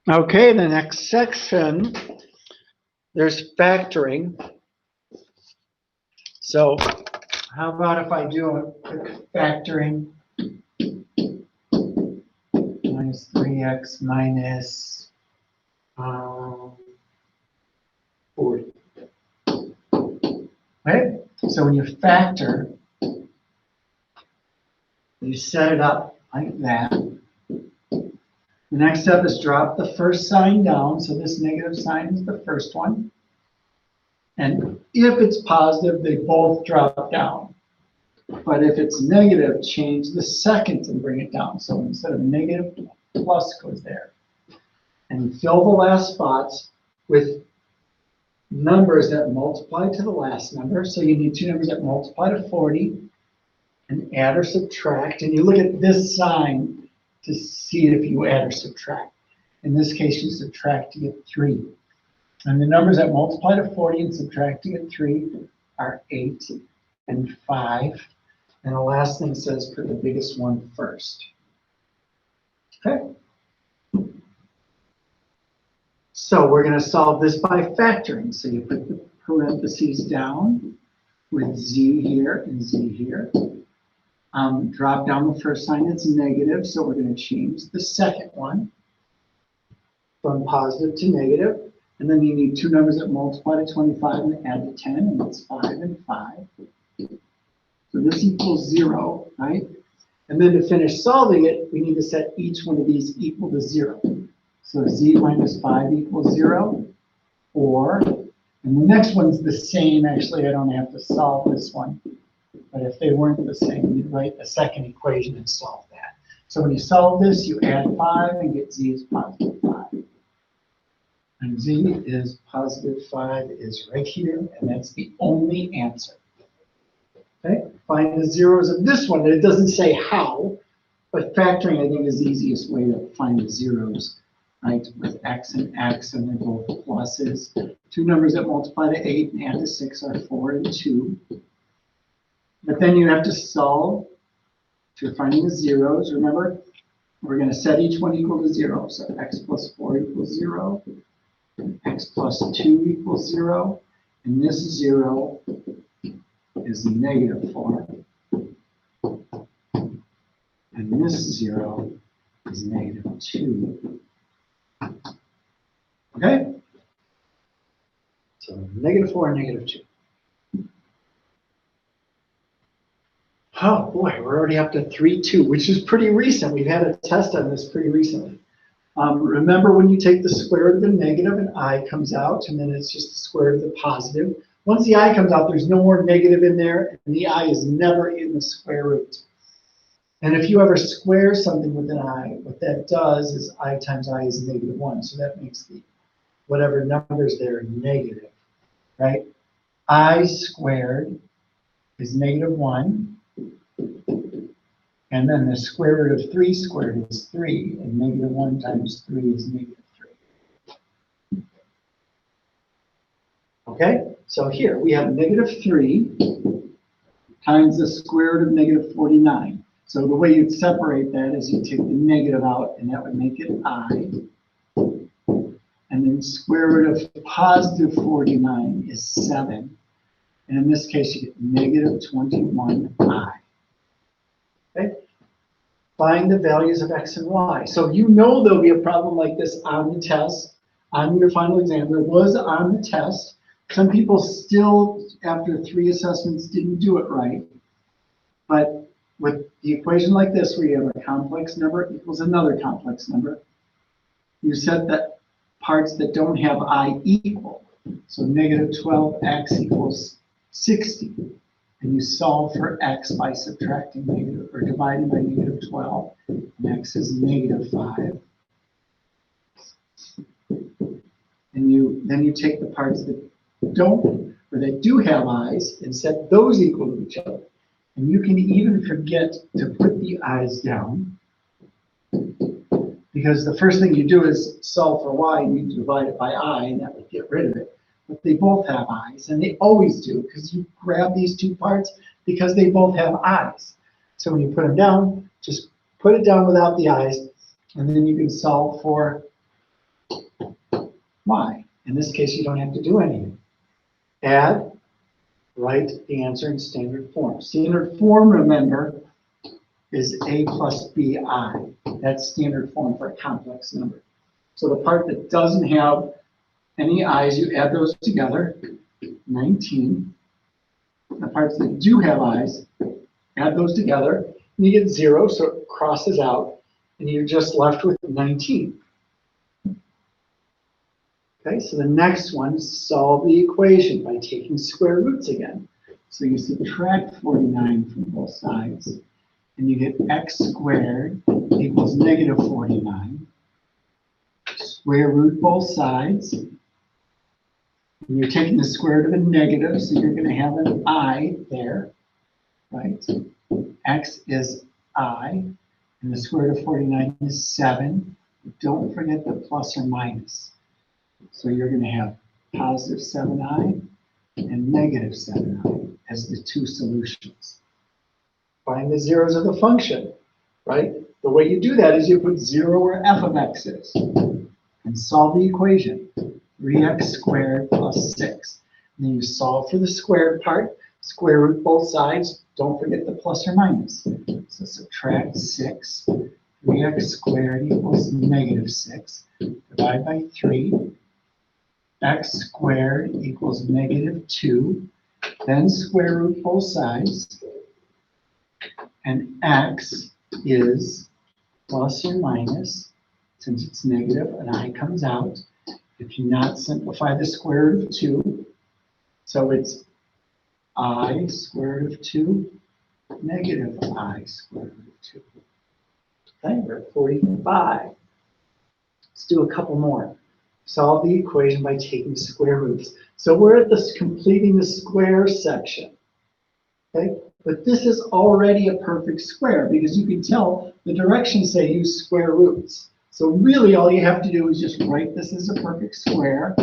Okay, the next section, there's factoring. So how about if I do a quick factoring? Minus 3x minus 40. Right? So when you factor, you set it up like that. The next step is drop the first sign down. So this negative sign is the first one. And if it's positive, they both drop down. But if it's negative, change the second and bring it down. So instead of negative, plus goes there. And fill the last spots with numbers that multiply to the last number. So you need two numbers that multiply to 40 and add or subtract. And you look at this sign to see if you add or subtract. In this case, you subtract to get 3. And the numbers that multiply to 40 and subtract to get 3 are 8 and 5. And the last thing says put the biggest one first. Okay? So we're going to solve this by factoring. So you put the parentheses down with z here and z here. Drop down the first sign, it's negative, so we're going to change the second one from positive to negative. And then you need two numbers that multiply to 25 and add to 10, and that's 5 and 5. So this equals 0, right? And then to finish solving it, we need to set each one of these equal to 0. So z minus 5 equals 0, or, and the next one's the same. Actually, I don't have to solve this one. But if they weren't the same, you'd write the second equation and solve that. So when you solve this, you add 5 and get z is positive 5. And z is positive 5 is right here, and that's the only answer. Okay? Find the zeros of this one. It doesn't say how, but factoring, I think, is the easiest way to find the zeros, right? With x, and they're both pluses. Two numbers that multiply to 8 and add to 6 are 4 and 2. But then you have to solve to finding the zeros. Remember, we're going to set each one equal to 0. So x plus 4 equals 0. X plus 2 equals 0. And this 0 is negative 4. And this 0 is negative 2. Okay? So negative 4 and negative 2. Oh boy, we're already up to 3-2, which is pretty recent. We've had a test on this pretty recently. Remember when you take the square root of the negative, an I comes out, and then it's just the square root of the positive. Once the I comes out, there's no more negative in there, and the I is never in the square root. And if you ever square something with an I, what that does is I times I is negative 1. So that makes the whatever numbers there negative, right? I squared is negative 1. And then the square root of 3 squared is 3, and negative 1 times 3 is negative 3. Okay, so here we have negative 3 times the square root of negative 49. So the way you'd separate that is you take the negative out, and that would make it I. And then square root of positive 49 is 7. And in this case, you get negative 21I. Okay? Find the values of x and y. So you know there'll be a problem like this on the test, on your final exam. There was on the test. Some people still, after 3 assessments, didn't do it right. But with the equation like this, where you have a complex number equals another complex number, you set that parts that don't have I equal. So negative 12x equals 60. And you solve for x by subtracting negative, or dividing by negative 12. And x is negative 5. And then you take the parts that don't, or that do have i's, and set those equal to each other. And you can even forget to put the i's down, because the first thing you do is solve for y, and you divide it by I, and that would get rid of it. But they both have i's, and they always do, because you grab these two parts because they both have i's. So when you put them down, just put it down without the i's, and then you can solve for y. In this case, you don't have to do anything. Add, write the answer in standard form. Standard form, remember, is a plus bi. That's standard form for a complex number. So the part that doesn't have any i's, you add those together, 19. The parts that do have i's, add those together, and you get 0, so it crosses out, and you're just left with 19. Okay, so the next one, solve the equation by taking square roots again. So you subtract 49 from both sides, and you get x squared equals negative 49. Square root both sides. And you're taking the square root of a negative, so you're going to have an I there, right? X is I, and the square root of 49 is 7. Don't forget the plus or minus. So you're going to have positive 7i and negative 7i as the two solutions. Find the zeros of the function, right? The way you do that is you put 0 where f of x is and solve the equation. 3x squared plus 6. And then you solve for the squared part, square root both sides. Don't forget the plus or minus. So subtract 6. 3x squared equals negative 6. Divide by 3. X squared equals negative 2. Then square root both sides. And x is plus or minus. Since it's negative, an I comes out. If you not simplify the square root of 2, so it's I square root of 2, negative I square root of 2. Okay, we're at 45. Let's do a couple more. Solve the equation by taking square roots. So we're at this completing the square section. Okay, but this is already a perfect square because you can tell the directions say use square roots. So really all you have to do is just write this as a perfect square.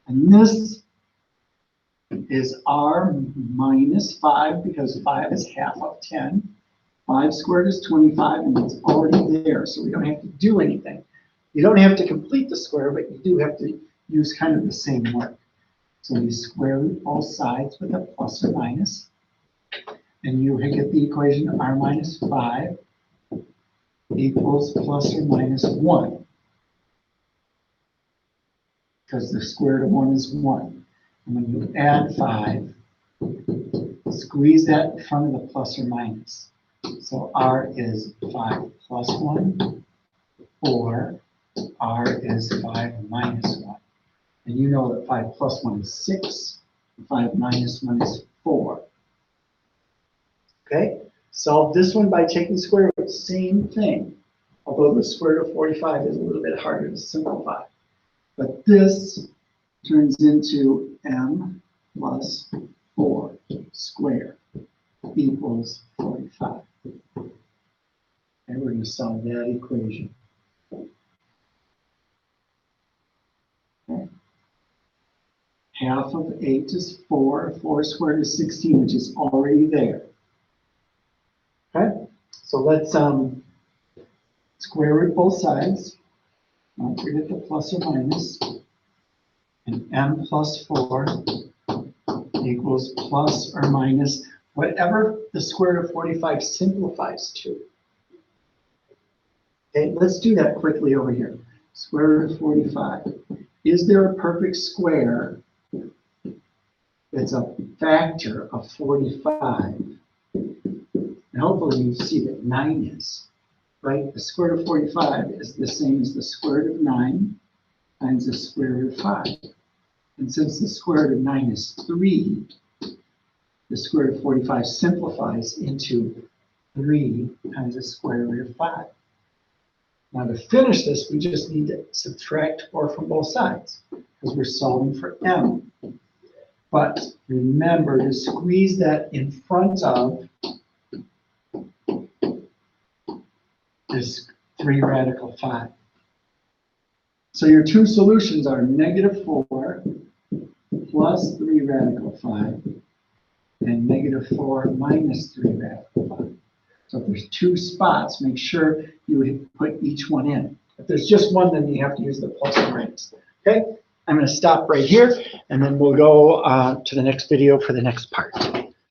And this is r minus 5 because 5 is half of 10. 5 squared is 25 and it's already there, so we don't have to do anything. You don't have to complete the square, but you do have to use kind of the same work. So you square root both sides with a plus or minus, and you get the equation r minus 5 equals plus or minus 1, because the square root of 1 is 1. And when you add 5, squeeze that in front of the plus or minus. So r is 5 plus 1, or r is 5 minus 1. And you know that 5 plus 1 is 6, 5 minus 1 is 4. Okay, solve this one by taking square root, same thing. Although the square root of 45 is a little bit harder to simplify. But this turns into m plus 4 squared equals 45. And we're going to solve that equation. Okay. Half of 8 is 4. 4 squared is 16, which is already there. Okay, so let's square root both sides. Don't forget the plus or minus. And m plus 4 equals plus or minus whatever the square root of 45 simplifies to. Okay, let's do that quickly over here. Square root of 45. Is there a perfect square that's a factor of 45? And hopefully you see that 9 is, right? The square root of 45 is the same as the square root of 9 times the square root of 5. And since the square root of 9 is 3, the square root of 45 simplifies into 3 times the square root of 5. Now to finish this, we just need to subtract 4 from both sides because we're solving for m. But remember to squeeze that in front of this 3 radical 5. So your two solutions are negative 4 plus 3 radical 5 and negative 4 minus 3 radical 5. So if there's two spots, make sure you put each one in. If there's just one, then you have to use the plus and minus. Okay, I'm going to stop right here, and then we'll go to the next video for the next part.